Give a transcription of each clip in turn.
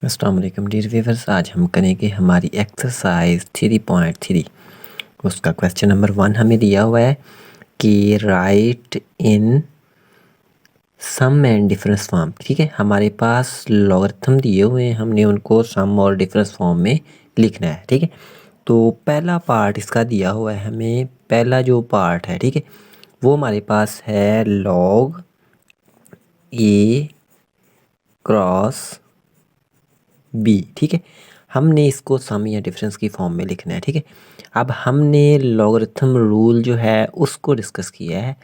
अस्सलाम वालेकुम dear viewers, आज हम करेंगे हमारी एक्सरसाइज 3.3। उसका क्वेश्चन नंबर 1 हमें दिया हुआ है कि write in sum and difference form. ठीक है, हमारे पास लॉगरिथम दिए हुए हैं, हमने उनको सम और डिफरेंस फॉर्म में लिखना है। ठीक है, तो पहला पार्ट इसका दिया हुआ है हमें। पहला जो पार्ट है, ठीक है, वो हमारे पास है लॉग ए क्रॉस बी। ठीक है, हमने इसको सम या डिफरेंस की फॉर्म में लिखना है। ठीक है, अब हमने लॉगरिथम रूल जो है उसको डिस्कस किया है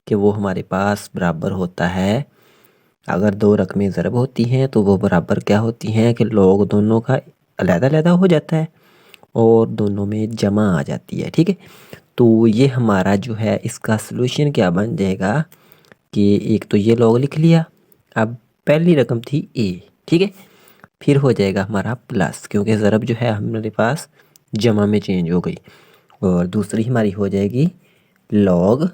कि वो हमारे पास बराबर होता है, अगर दो रकमें ज़रब होती हैं तो वो बराबर क्या होती हैं कि लॉग दोनों का अलग-अलग हो जाता है और दोनों में जमा आ जाती है। ठीक है, तो ये हमारा जो है इसका सलूशन क्या बन जाएगा कि एक तो ये लॉग लिख लिया, अब पहली रकम थी ए। ठीक है, फिर हो जाएगा हमारा प्लस, क्योंकि ज़रब जो है हमारे पास जमा में चेंज हो गई, और दूसरी हमारी हो जाएगी लॉग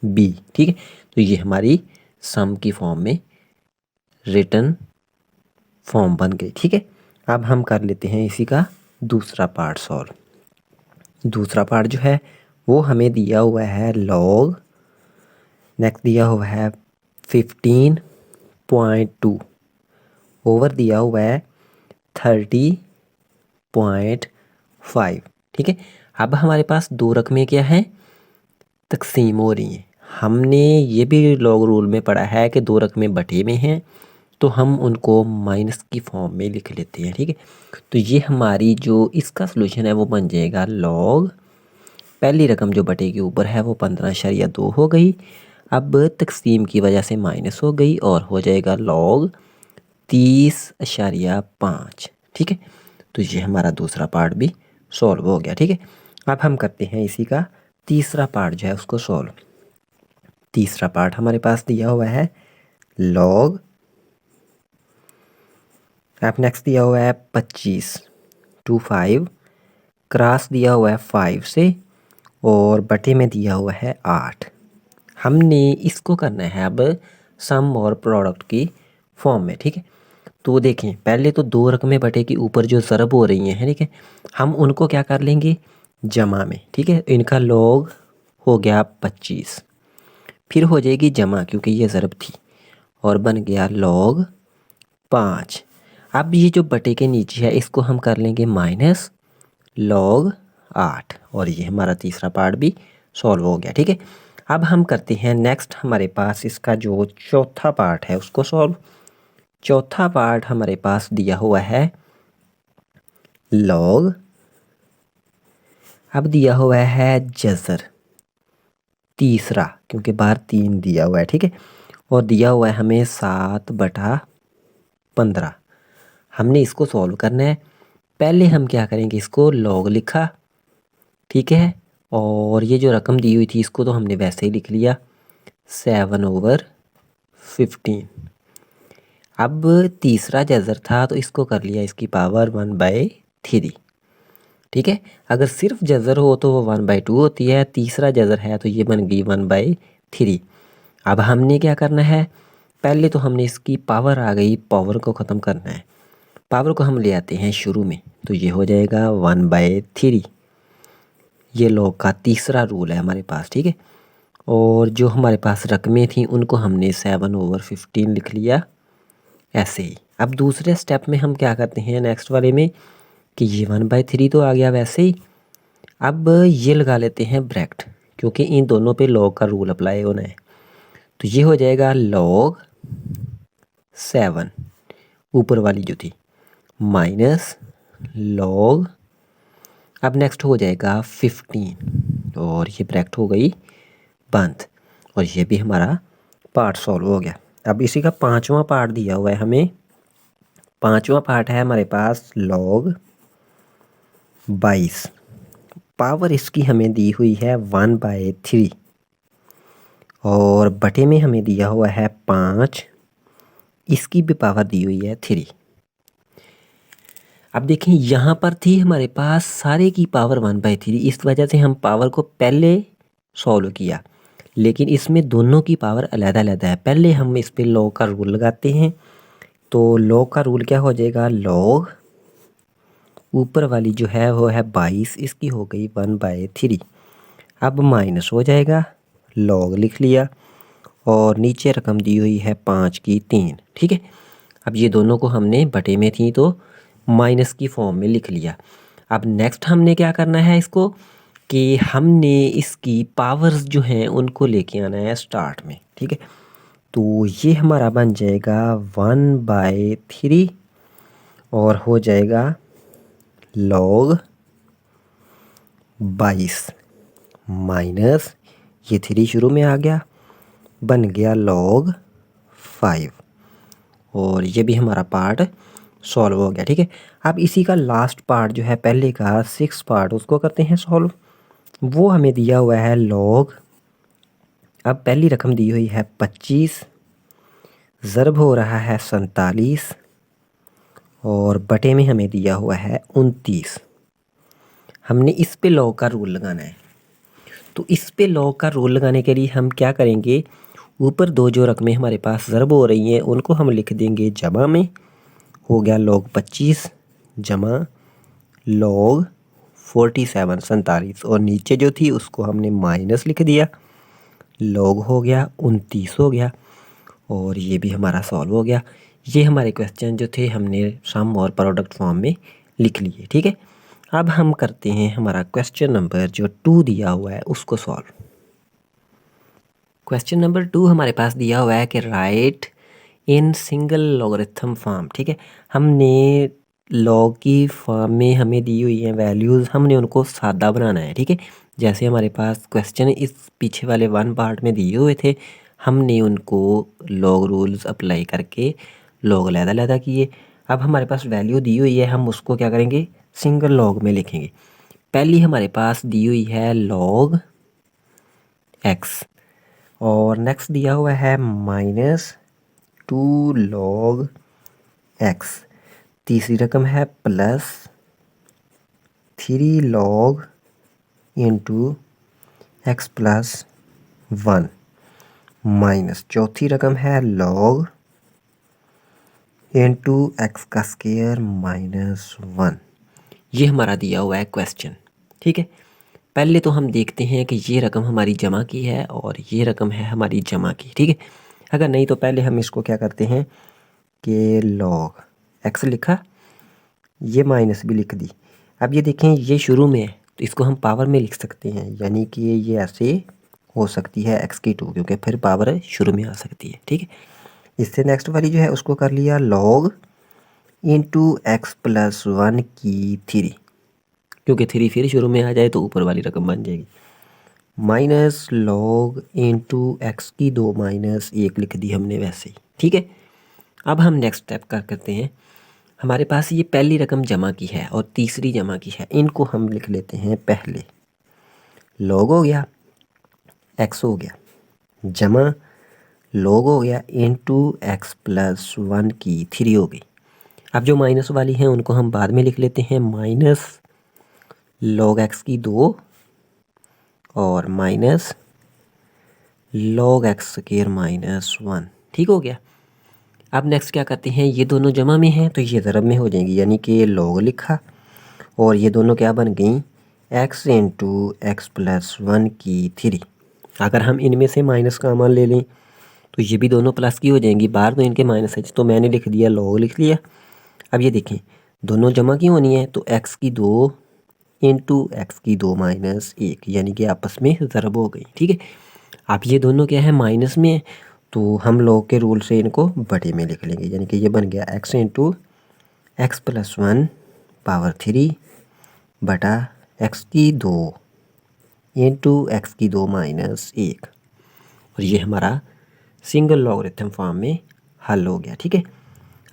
बी। ठीक है, तो ये हमारी सम की फॉर्म में रिटर्न फॉर्म बन गई। ठीक है, अब हम कर लेते हैं इसी का दूसरा पार्ट सॉल्व। दूसरा पार्ट जो है वो हमें दिया हुआ है लॉग, नेक्स्ट दिया हुआ है 15.2, ओवर दिया हुआ है 30.5। ठीक है, अब हमारे पास दो रकमें क्या हैं, तकसीम हो रही हैं। हमने ये भी लॉग रूल में पढ़ा है कि दो रकमें बटे में हैं तो हम उनको माइनस की फॉर्म में लिख लेते हैं। ठीक है, तो ये हमारी जो इसका सलूशन है वो बन जाएगा लॉग, पहली रकम जो बटे के ऊपर है वो 15.2 हो गई, अब तकसीम की वजह से माइनस हो गई और हो जाएगा लॉग 30.5। ठीक है, तो ये हमारा दूसरा पार्ट भी सॉल्व हो गया। ठीक है, अब हम करते हैं इसी का तीसरा पार्ट जो है उसको सॉल्व। तीसरा पार्ट हमारे पास दिया हुआ है लॉग, अब नेक्स्ट दिया हुआ है 25 क्रॉस दिया हुआ है 5 से, और बटे में दिया हुआ है 8। हमने इसको करना है अब सम और प्रोडक्ट की फॉर्म में। ठीक है, तो देखें पहले तो दो रकमें बटे के ऊपर जो ज़रब हो रही हैं, ठीक है, हम उनको क्या कर लेंगे जमा में। ठीक है, इनका लॉग हो गया 25, फिर हो जाएगी जमा क्योंकि ये ज़रब थी, और बन गया लॉग 5। अब ये जो बटे के नीचे है इसको हम कर लेंगे माइनस लॉग 8, और ये हमारा तीसरा पार्ट भी सॉल्व हो गया। ठीक है, अब हम करते हैं नेक्स्ट हमारे पास इसका जो चौथा पार्ट है उसको सॉल्व। चौथा पार्ट हमारे पास दिया हुआ है लॉग, अब दिया हुआ है जज़र तीसरा क्योंकि बाहर 3 दिया हुआ है। ठीक है, और दिया हुआ है हमें 7/15। हमने इसको सॉल्व करना है। पहले हम क्या करेंगे, इसको लॉग लिखा, ठीक है, और ये जो रकम दी हुई थी इसको तो हमने वैसे ही लिख लिया 7/15। अब तीसरा जज़र था तो इसको कर लिया इसकी पावर 1/3। ठीक है, अगर सिर्फ जज़र हो तो वो 1/2 होती है, तीसरा जज़र है तो ये बन गई 1/3। अब हमने क्या करना है, पहले तो हमने इसकी पावर आ गई, पावर को ख़त्म करना है। पावर को हम ले आते हैं शुरू में, तो ये हो जाएगा 1/3। ये लॉग का तीसरा रूल है हमारे पास। ठीक है, और जो हमारे पास रकमें थी उनको हमने 7/15 लिख लिया ऐसे ही। अब दूसरे स्टेप में हम क्या करते हैं नेक्स्ट वाले में कि ये 1/3 तो आ गया वैसे ही, अब ये लगा लेते हैं ब्रैकेट क्योंकि इन दोनों पे लॉग का रूल अप्लाई होना है। तो ये हो जाएगा लॉग 7 ऊपर वाली जो थी माइनस लॉग, अब नेक्स्ट हो जाएगा 15, और ये ब्रैकेट हो गई बंद, और ये भी हमारा पार्ट सॉल्व हो गया। अब इसी का पांचवा पार्ट दिया हुआ है हमें। पांचवा पार्ट है हमारे पास लॉग 22, पावर इसकी हमें दी हुई है 1/3, और बटे में हमें दिया हुआ है 5, इसकी भी पावर दी हुई है 3। अब देखें यहाँ पर थी हमारे पास सारे की पावर 1/3, इस वजह से हम पावर को पहले सॉल्व किया, लेकिन इसमें दोनों की पावर अलग अलग है। पहले हम इस पे लॉग का रूल लगाते हैं तो लॉग का रूल क्या हो जाएगा, लॉग ऊपर वाली जो है वो है 22, इसकी हो गई 1/3। अब माइनस हो जाएगा, लॉग लिख लिया और नीचे रकम दी हुई है 5 की 3। ठीक है, अब ये दोनों को हमने बटे में थी तो माइनस की फॉर्म में लिख लिया। अब नेक्स्ट हमने क्या करना है इसको कि हमने इसकी पावर्स जो हैं उनको लेके आना है स्टार्ट में। ठीक है, तो ये हमारा बन जाएगा 1/3 और हो जाएगा लॉग 22 माइनस ये 3 शुरू में आ गया, बन गया लॉग 5 और ये भी हमारा पार्ट सॉल्व हो गया। ठीक है, अब इसी का लास्ट पार्ट जो है पहले का 6 पार्ट उसको करते हैं सॉल्व। वो हमें दिया हुआ है लॉग, अब पहली रकम दी हुई है 25, ज़रब हो रहा है 47 और बटे में हमें दिया हुआ है 29। हमने इस पे लॉग का रूल लगाना है। तो इस पे लॉग का रूल लगाने के लिए हम क्या करेंगे, ऊपर दो जो रकमें हमारे पास ज़रब हो रही हैं उनको हम लिख देंगे जमा में, हो गया लॉग 25 जमा लॉग 47 47 और नीचे जो थी उसको हमने माइनस लिख दिया, लॉग हो गया 29 हो गया और ये भी हमारा सॉल्व हो गया। ये हमारे क्वेश्चन जो थे हमने सम और प्रोडक्ट फॉर्म में लिख लिए। ठीक है, अब हम करते हैं हमारा क्वेश्चन नंबर जो 2 दिया हुआ है उसको सॉल्व। क्वेश्चन नंबर 2 हमारे पास दिया हुआ है कि write in single logarithm form. ठीक है, हमने लॉग की फॉर्म में हमें दी हुई हैं वैल्यूज़, हमने उनको सादा बनाना है। ठीक है, जैसे हमारे पास क्वेश्चन इस पीछे वाले 1 पार्ट में दिए हुए थे, हमने उनको लॉग रूल्स अप्लाई करके लॉग लैदा किए। अब हमारे पास वैल्यू दी हुई है, हम उसको क्या करेंगे, सिंगल लॉग में लिखेंगे। पहली हमारे पास दी हुई है लॉग एक्स और नेक्स्ट दिया हुआ है -2 log x, तीसरी रकम है +3 log इंटू x + 1 माइनस चौथी रकम है log इंटू x का स्क्वायर -1। ये हमारा दिया हुआ है क्वेश्चन। ठीक है, पहले तो हम देखते हैं कि ये रकम हमारी जमा की है और ये रकम है हमारी जमा की। ठीक है, अगर नहीं तो पहले हम इसको क्या करते हैं कि लॉग एक्स लिखा, ये माइनस भी लिख दी। अब ये देखें ये शुरू में है तो इसको हम पावर में लिख सकते हैं, यानी कि ये ऐसे हो सकती है x⁴ क्योंकि फिर पावर शुरू में आ सकती है। ठीक है, इससे नेक्स्ट वाली जो है उसको कर लिया लॉग इंटू x + 1 की 3, क्योंकि 3 फिर शुरू में आ जाए तो ऊपर वाली रकम बन जाएगी, माइनस लॉग इंटू x की 2 - 1 लिख दी हमने वैसे ही। ठीक है, अब हम नेक्स्ट स्टेप करते हैं। हमारे पास ये पहली रकम जमा की है और तीसरी जमा की है, इनको हम लिख लेते हैं पहले। लॉग हो गया, x हो गया जमा लॉग हो गया इंटू x + 1 की 3 हो गई। अब जो माइनस वाली हैं उनको हम बाद में लिख लेते हैं, माइनस लॉग x की 2 और माइनस लॉग x² -1। ठीक हो गया। अब नेक्स्ट क्या करते हैं, ये दोनों जमा में हैं तो ये ज़रब में हो जाएंगी, यानी कि लॉग लिखा और ये दोनों क्या बन गई, x इंटू x + 1 की 3। अगर हम इनमें से माइनस का मान ले लें तो ये भी दोनों प्लस की हो जाएंगी, बाहर तो इनके माइनस है तो मैंने लिख दिया लॉग लिख लिया। अब ये देखें दोनों जमा की होनी है तो x की 2 इंटू x की 2 - 1 यानी कि आपस में ज़रब हो गई। ठीक है, अब ये दोनों क्या है माइनस में है तो हम लॉग के रूल से इनको बटे में लिख लेंगे, यानी कि ये बन गया x इंटू x + 1 पावर 3 बटा x की 2 इंटू x की 2 - 1 और ये हमारा सिंगल लॉगरिथम फॉर्म में हल हो गया। ठीक है,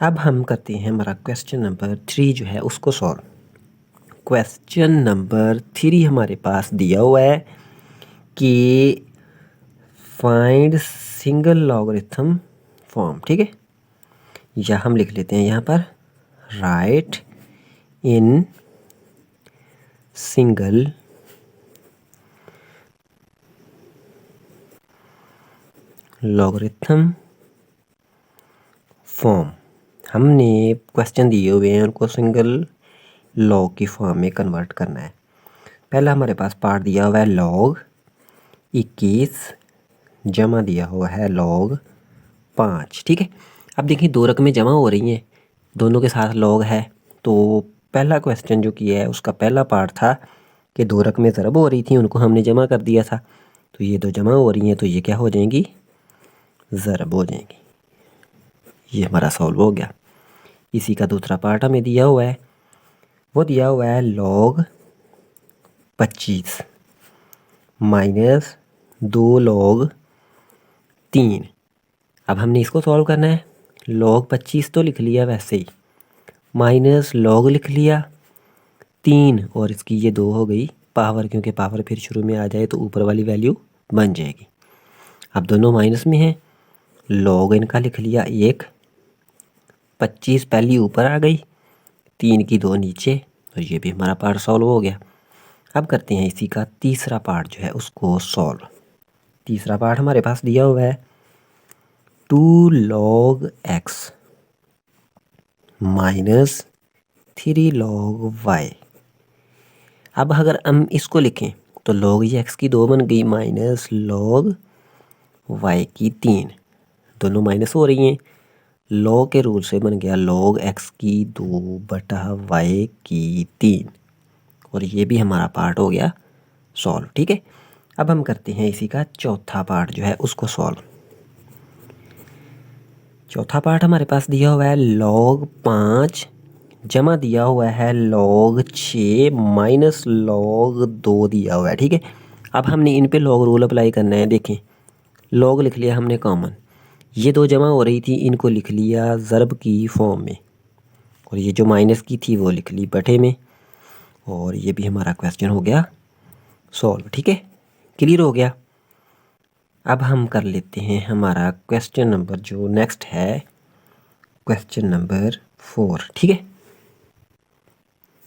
अब हम करते हैं हमारा क्वेश्चन नंबर 3 जो है उसको सॉल्व। क्वेश्चन नंबर 3 हमारे पास दिया हुआ है कि फाइंड सिंगल लॉगरिथम फॉर्म। ठीक है, या हम लिख लेते हैं यहाँ पर right in single logarithm form. हमने क्वेश्चन दिए हुए हैं उनको सिंगल लॉग की फॉर्म में कन्वर्ट करना है। पहला हमारे पास पार्ट दिया हुआ है log 21 जमा दिया हुआ है log 5। ठीक है, अब देखिए दो रकमें जमा हो रही हैं, दोनों के साथ log है। तो पहला क्वेश्चन जो किया है उसका पहला पार्ट था कि दो रकमें ज़रब हो रही थी, उनको हमने जमा कर दिया था। तो ये दो जमा हो रही हैं तो ये क्या हो जाएंगी, ज़रब हो जाएंगी। ये हमारा सॉल्व हो गया। इसी का दूसरा पार्ट हमें दिया हुआ है, वो दिया हुआ है log 25 माइनस 2 log 3। अब हमने इसको सॉल्व करना है। log 25 तो लिख लिया वैसे ही, माइनस log लिख लिया 3 और इसकी ये 2 हो गई पावर, क्योंकि पावर फिर शुरू में आ जाए तो ऊपर वाली वैल्यू बन जाएगी। अब दोनों माइनस में हैं, log इनका लिख लिया 1, 25 पहली ऊपर आ गई, 3 की 2 नीचे, और ये भी हमारा पार्ट सॉल्व हो गया। अब करते हैं इसी का तीसरा पार्ट जो है उसको सॉल्व। तीसरा पार्ट हमारे पास दिया हुआ है 2 log x minus 3 log y। अब अगर हम इसको लिखें तो log ये x की 2 बन गई माइनस log y की 3, दोनों माइनस हो रही हैं। log के रूल से बन गया log x की 2 बटा y की 3, और ये भी हमारा पार्ट हो गया सॉल्व। ठीक है, अब हम करते हैं इसी का चौथा पार्ट जो है उसको सॉल्व। चौथा पार्ट हमारे पास दिया हुआ है log 5 जमा दिया हुआ है log 6 माइनस log 2 दिया हुआ है। ठीक है, अब हमने इन पे log रूल अप्लाई करना है। देखें log लिख लिया हमने कॉमन, ये दो जमा हो रही थी, इनको लिख लिया ज़रब की फॉर्म में, और ये जो माइनस की थी वो लिख ली बटे में, और ये भी हमारा क्वेश्चन हो गया सॉल्व। ठीक है, क्लियर हो गया। अब हम कर लेते हैं हमारा क्वेश्चन नंबर जो नेक्स्ट है, क्वेश्चन नंबर 4। ठीक है,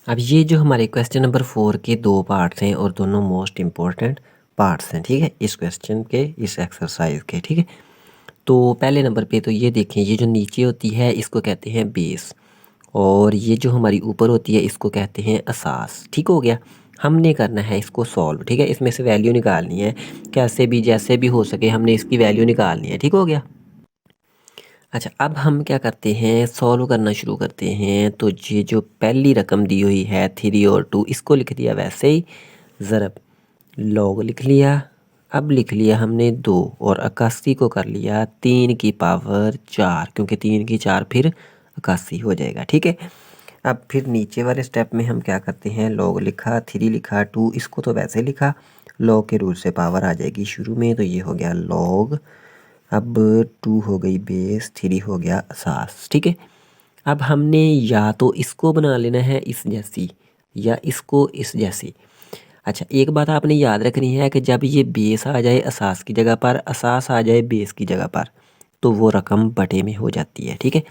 अब ये जो हमारे क्वेश्चन नंबर 4 के दो पार्ट्स हैं और दोनों मोस्ट इम्पोर्टेंट पार्ट्स हैं। ठीक है, इस क्वेश्चन के, इस एक्सरसाइज के। ठीक है, तो पहले नंबर पे तो ये देखें, ये जो नीचे होती है इसको कहते हैं बेस, और ये जो हमारी ऊपर होती है इसको कहते हैं असास। ठीक हो गया, हमने करना है इसको सॉल्व। ठीक है, इसमें से वैल्यू निकालनी है, कैसे भी जैसे भी हो सके हमने इसकी वैल्यू निकालनी है। ठीक हो गया। अच्छा, अब हम क्या करते हैं, सॉल्व करना शुरू करते हैं। तो ये जो पहली रकम दी हुई है 3 और 2, इसको लिख दिया वैसे ही ज़रब, log लिख लिया। अब लिख लिया हमने 2 और 81 को कर लिया 3 की पावर 4, क्योंकि 3 की 4 फिर 81 हो जाएगा। ठीक है, अब फिर नीचे वाले स्टेप में हम क्या करते हैं, log लिखा, 3 लिखा, 2 इसको तो वैसे लिखा, log के रूल से पावर आ जाएगी शुरू में, तो ये हो गया log। अब 2 हो गई बेस, 3 हो गया असास। ठीक है, अब हमने या तो इसको बना लेना है इस जैसी, या इसको इस जैसी। अच्छा, एक बात आपने याद रखनी है कि जब ये बेस आ जाए असास की जगह पर, असास आ जाए बेस की जगह पर, तो वो रकम बटे में हो जाती है। ठीक है,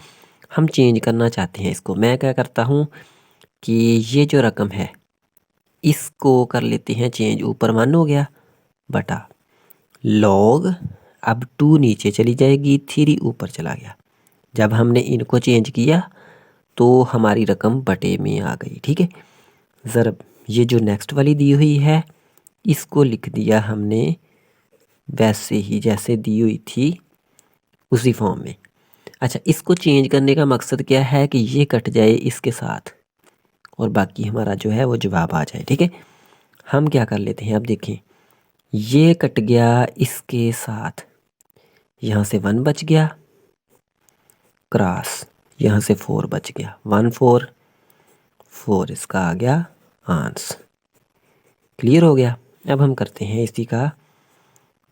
हम चेंज करना चाहते हैं इसको। मैं क्या करता हूँ कि ये जो रकम है इसको कर लेते हैं चेंज, ऊपर 1 हो गया बटा log, अब 2 नीचे चली जाएगी, 3 ऊपर चला गया। जब हमने इनको चेंज किया तो हमारी रकम बटे में आ गई। ठीक है, ज़रब ये जो नेक्स्ट वाली दी हुई है इसको लिख दिया हमने वैसे ही जैसे दी हुई थी उसी फॉर्म में। अच्छा, इसको चेंज करने का मकसद क्या है कि ये कट जाए इसके साथ और बाकी हमारा जो है वो जवाब आ जाए। ठीक है, हम क्या कर लेते हैं, अब देखें ये कट गया इसके साथ, यहाँ से 1 बच गया, क्रॉस यहाँ से 4 बच गया, 1 4 4 इसका आ गया आंसर। क्लियर हो गया। अब हम करते हैं इसी का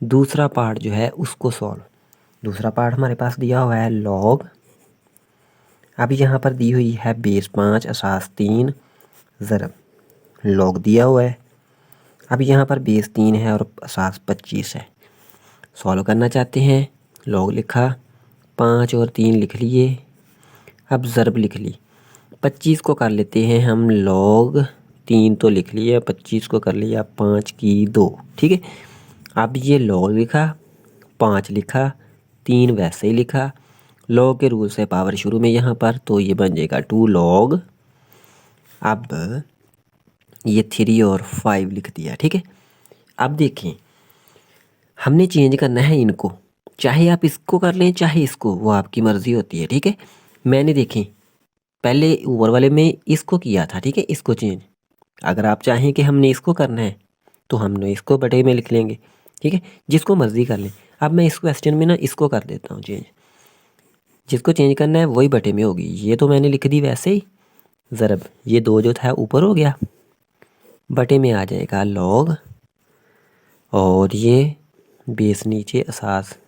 दूसरा पार्ट जो है उसको सॉल्व। दूसरा पार्ट हमारे पास दिया हुआ है log, अब यहाँ पर दी हुई है बेस 5 असास 3 ज़रब, log दिया हुआ है। अब यहाँ पर बेस 3 है और असास 25 है। सॉल्व करना चाहते हैं, log लिखा, 5 और 3 लिख लिए, अब ज़रब लिख ली। 25 को कर लेते हैं हम log 3 तो लिख लिया, 25 को कर लिया 5 की 2। ठीक है, अब ये log लिखा, 5 लिखा, 3 वैसे ही लिखा, लॉग के रूल से पावर शुरू में यहाँ पर, तो ये बन जाएगा 2 लॉग। अब ये 3 और 5 लिख दिया, ठीक है। अब देखें हमने चेंज करना है इनको, चाहे आप इसको कर लें चाहे इसको, वो आपकी मर्ज़ी होती है, ठीक है। मैंने देखें पहले ऊपर वाले में इसको किया था, ठीक है, इसको चेंज। अगर आप चाहें कि हमने इसको करना है तो हमने इसको बटे में लिख लेंगे, ठीक है, जिसको मर्ज़ी कर लें। अब मैं इस क्वेश्चन में ना इसको कर देता हूँ चेंज, जिसको चेंज करना है वही बटे में होगी। ये तो मैंने लिख दी वैसे ही, ज़रब ये 2 जो था ऊपर हो गया, बटे में आ जाएगा लॉग, और ये बेस नीचे असास,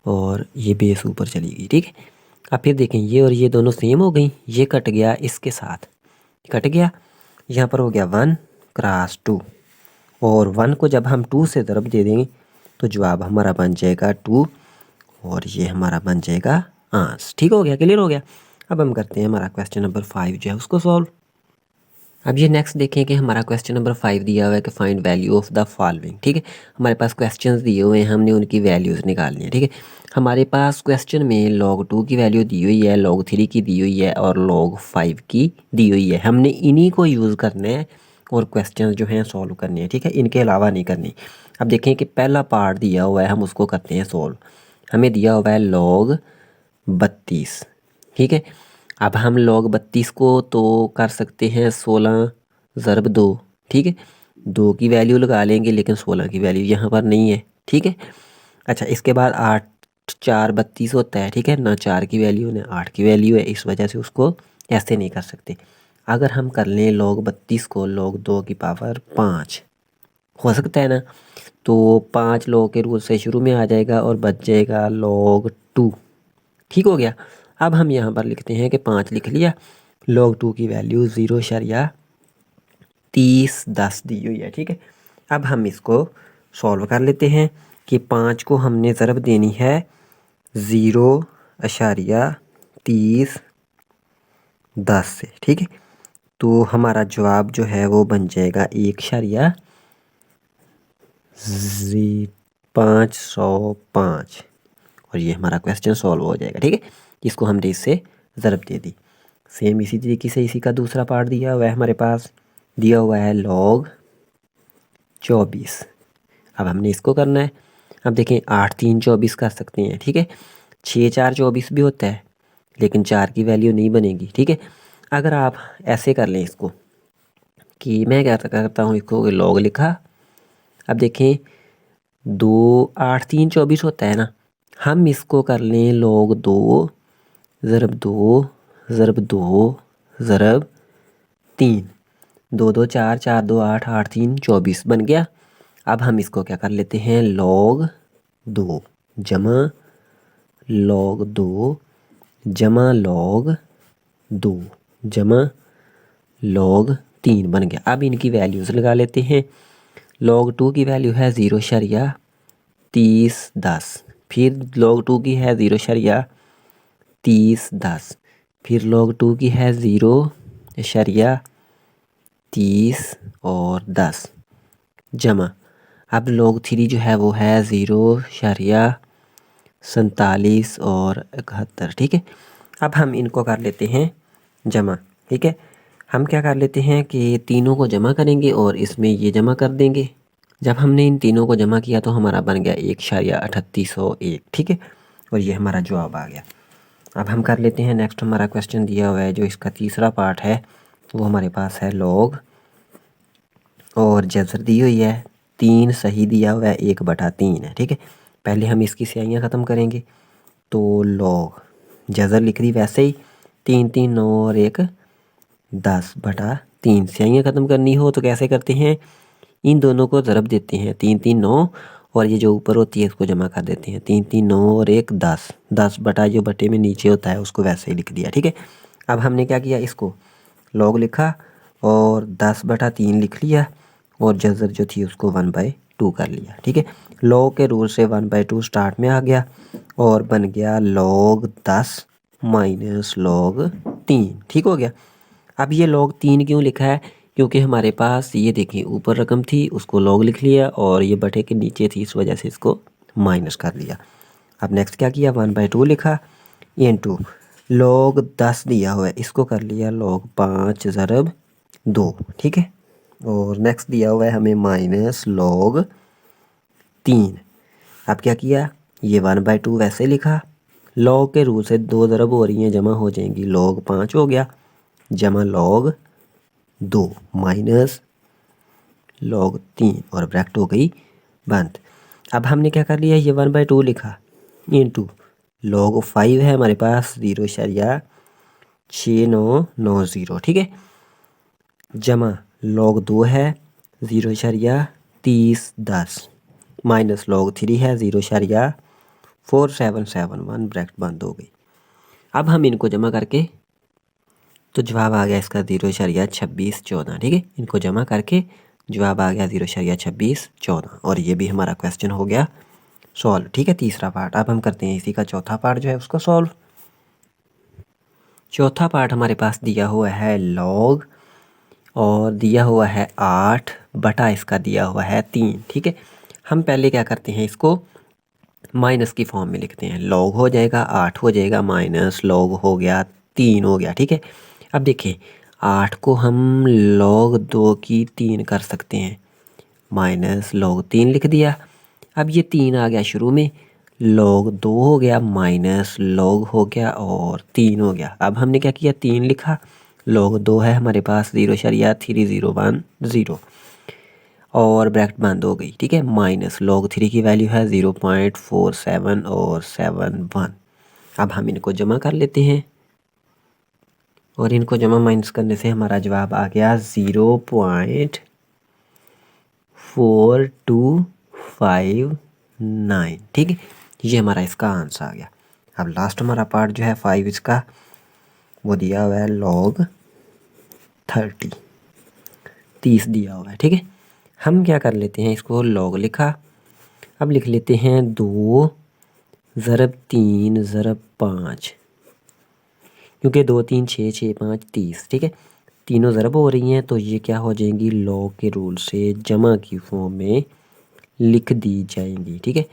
और ये बेस ऊपर चली गई, ठीक है। अब फिर देखें ये और ये दोनों सेम हो गई, ये कट गया इसके साथ, कट गया, यहाँ पर हो गया 1 क्रॉस 2, और 1 को जब हम 2 से ज़रब दे देंगे तो जवाब हमारा बन जाएगा 2, और ये हमारा बन जाएगा आंस। ठीक हो गया, क्लियर हो गया। अब हम करते हैं हमारा क्वेश्चन नंबर 5 जो है उसको सॉल्व। अब ये नेक्स्ट देखें कि हमारा क्वेश्चन नंबर 5 दिया हुआ है कि find value of the following, ठीक है। हमारे पास क्वेश्चंस दिए हुए हैं, हमने उनकी वैल्यूज़ निकालनी है, ठीक है। हमारे पास क्वेश्चन में log 2 की वैल्यू दी हुई है, log 3 की दी हुई है, और log 5 की दी हुई है। हमने इन्हीं को यूज़ करना है और क्वेश्चन जो हैं सॉल्व करने हैं, ठीक है, इनके अलावा नहीं करनी। अब देखें कि पहला पार्ट दिया हुआ है, हम उसको करते हैं सॉल्व। हमें दिया हुआ है log 32, ठीक है। अब हम log 32 को तो कर सकते हैं 16 ज़रब 2, ठीक है। 2 की वैल्यू लगा लेंगे, लेकिन 16 की वैल्यू यहाँ पर नहीं है, ठीक है। अच्छा, इसके बाद 8 4 32 होता है, ठीक है, ना 4 की वैल्यू ना 8 की वैल्यू है, इस वजह से उसको ऐसे नहीं कर सकते। अगर हम कर लें log 32 को log 2 की पावर 5, हो सकता है ना, तो 5 log के रूल से शुरू में आ जाएगा और बच जाएगा log 2, ठीक हो गया। अब हम यहाँ पर लिखते हैं कि 5 लिख लिया, log 2 की वैल्यू 0.3010 दी हुई है, ठीक है। अब हम इसको सॉल्व कर लेते हैं कि 5 को हमने ज़रब देनी है 0.3010 से, ठीक है। तो हमारा जवाब जो है वो बन जाएगा 1.505, और ये हमारा क्वेश्चन सॉल्व हो जाएगा, ठीक है। इसको हमने इससे ज़रब दे दी। सेम इसी तरीके से इसी का दूसरा पार्ट दिया हुआ है, हमारे पास दिया हुआ है log 24। अब हमने इसको करना है। अब देखें 8 3 24 कर सकते हैं, ठीक है। 6 4 24 भी होता है, लेकिन 4 की वैल्यू नहीं बनेगी, ठीक है। अगर आप ऐसे कर लें इसको कि मैं क्या करता हूँ, इसको log लिखा। अब देखें 2 8 3 24 होता है ना, हम इसको कर लें log 2 ज़रब 2 ज़रब 2 ज़रब 3, 2 2 4 4 2 8 8 3 24 बन गया। अब हम इसको क्या कर लेते हैं, log 2 जमा log 2 जमा log 2 जमा log 3 बन गया। अब इनकी वैल्यूज़ लगा लेते हैं। log 2 की वैल्यू है 0.3010, फिर log 2 की है 0.3010, फिर log 2 की है 0.30 और 10 जमा। अब log 3 जो है वो है 0.47 और 71, ठीक है। अब हम इनको कर लेते हैं जमा, ठीक है। हम क्या कर लेते हैं कि तीनों को जमा करेंगे और इसमें ये जमा कर देंगे। जब हमने इन तीनों को जमा किया तो हमारा बन गया 1.3801, ठीक है, और ये हमारा जवाब आ गया। अब हम कर लेते हैं नेक्स्ट, हमारा क्वेश्चन दिया हुआ है जो इसका तीसरा पार्ट है, वो हमारे पास है log, और जज़र दी हुई है 3 सही दिया हुआ है, 1/3 है, ठीक है। पहले हम इसकी स्याहियाँ ख़त्म करेंगे, तो log जज़र लिख दी वैसे ही 3 3 9 और 1 10/3। स्याहियाँ ख़त्म करनी हो तो कैसे करते हैं, इन दोनों को ज़रब देते हैं, 3 3 9, और ये जो ऊपर होती है इसको जमा कर देते हैं, 3 3 9 और 1 10, 10 बटा जो बटे में नीचे होता है उसको वैसे ही लिख दिया, ठीक है। अब हमने क्या किया, इसको log लिखा और 10/3 लिख लिया, और जज़र जो थी उसको 1/2 कर लिया, ठीक है। log के रूल से 1/2 स्टार्ट में आ गया और बन गया log 10 माइनस log 3, ठीक हो गया। अब ये log 3 क्यों लिखा है, क्योंकि हमारे पास ये देखिए ऊपर रकम थी उसको log लिख लिया, और ये बटे के नीचे थी इस वजह से इसको माइनस कर लिया। अब नेक्स्ट क्या किया, 1/2 लिखा इंटू log 10 दिया हुआ है, इसको कर लिया log 5 ज़रब 2, ठीक है। और नेक्स्ट दिया हुआ है हमें माइनस log 3। अब क्या किया, ये 1/2 वैसे लिखा, log के रूल से 2 ज़रब हो रही हैं, जमा हो जाएंगी, log 5 हो गया जमा log 2 माइनस log 3 और ब्रैकेट हो गई बंद। अब हमने क्या कर लिया, ये 1/2 लिखा इंटू log 5 है हमारे पास 0.6990, ठीक है, जमा log 2 है 0.3010 माइनस log 3 है 0.4771, ब्रैकेट बंद हो गई। अब हम इनको जमा करके तो जवाब आ गया इसका 0.2614, ठीक है। इनको जमा करके जवाब आ गया 0.2614 और ये भी हमारा क्वेश्चन हो गया सॉल्व, ठीक है। तीसरा पार्ट अब हम करते हैं इसी का चौथा पार्ट जो है उसको सॉल्व। चौथा पार्ट हमारे पास दिया हुआ है log और दिया हुआ है 8 बटा इसका दिया हुआ है 3, ठीक है। हम पहले क्या करते हैं, इसको माइनस की फॉर्म में लिखते हैं, log हो जाएगा 8 हो जाएगा माइनस log हो गया 3 हो गया, ठीक है। अब देखिए 8 को हम log 2 की 3 कर सकते हैं, माइनस log 3 लिख दिया। अब ये 3 आ गया शुरू में, log 2 हो गया माइनस log हो गया और 3 हो गया। अब हमने क्या किया, 3 लिखा, log 2 है हमारे पास 0.3010 और ब्रैकेट बंद हो गई, ठीक है, माइनस log 3 की वैल्यू है 0.47 और 71। अब हम इनको जमा कर लेते हैं और इनको जमा माइनस करने से हमारा जवाब आ गया 0.4259, ठीक है। ये हमारा इसका आंसर आ गया। अब लास्ट हमारा पार्ट जो है 5 इसका वो दिया हुआ है log 30 दिया हुआ है, ठीक है। हम क्या कर लेते हैं, इसको log लिखा, अब लिख लेते हैं 2 ज़रब 3 ज़रब 5, क्योंकि 2 3 6 6 5 30, ठीक है, तीनों ज़रब हो रही हैं तो ये क्या हो जाएंगी, log के रूल से जमा की फॉर्म में लिख दी जाएंगी, ठीक है।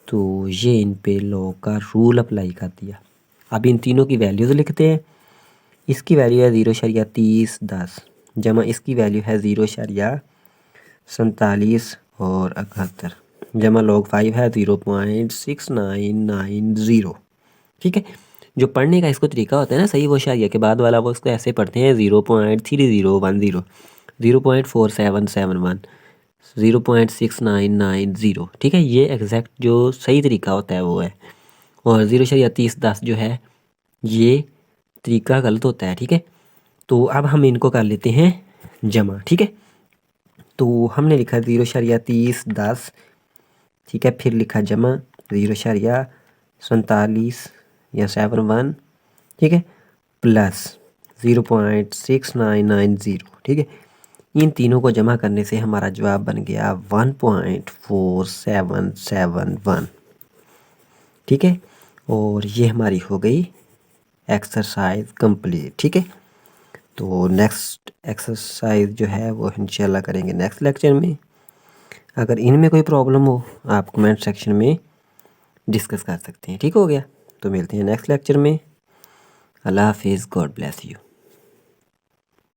तो ये इन पे log का रूल अप्लाई कर दिया। अब इन तीनों की वैल्यूज़ लिखते हैं, इसकी वैल्यू है 0.3010 जमा इसकी वैल्यू है 0.47 और 71 जमा log 5 है 0.6990, ठीक है। जो पढ़ने का इसको तरीका होता है ना सही वो शारिया के बाद वाला, वो इसको ऐसे पढ़ते हैं 0.3010 0.4771 0.6990, ठीक है। ये एग्जैक्ट जो सही तरीका होता है वो है, और 0.3010 जो है ये तरीका गलत होता है, ठीक है। तो अब हम इनको कर लेते हैं जमा, ठीक है। तो हमने लिखा 0.3010, ठीक है, फिर लिखा जमा 0.47 या 71, ठीक है, प्लस 0.6990, ठीक है। इन तीनों को जमा करने से हमारा जवाब बन गया 1.4771, ठीक है। और ये हमारी हो गई एक्सरसाइज कंप्लीट, ठीक है। तो नेक्स्ट एक्सरसाइज जो है वो इंशाल्लाह करेंगे नेक्स्ट लेक्चर में। अगर इनमें कोई प्रॉब्लम हो आप कमेंट सेक्शन में डिस्कस कर सकते हैं, ठीक हो गया। तो मिलते हैं नेक्स्ट लेक्चर में। अल्लाह हाफिज़, गॉड ब्लेस यू।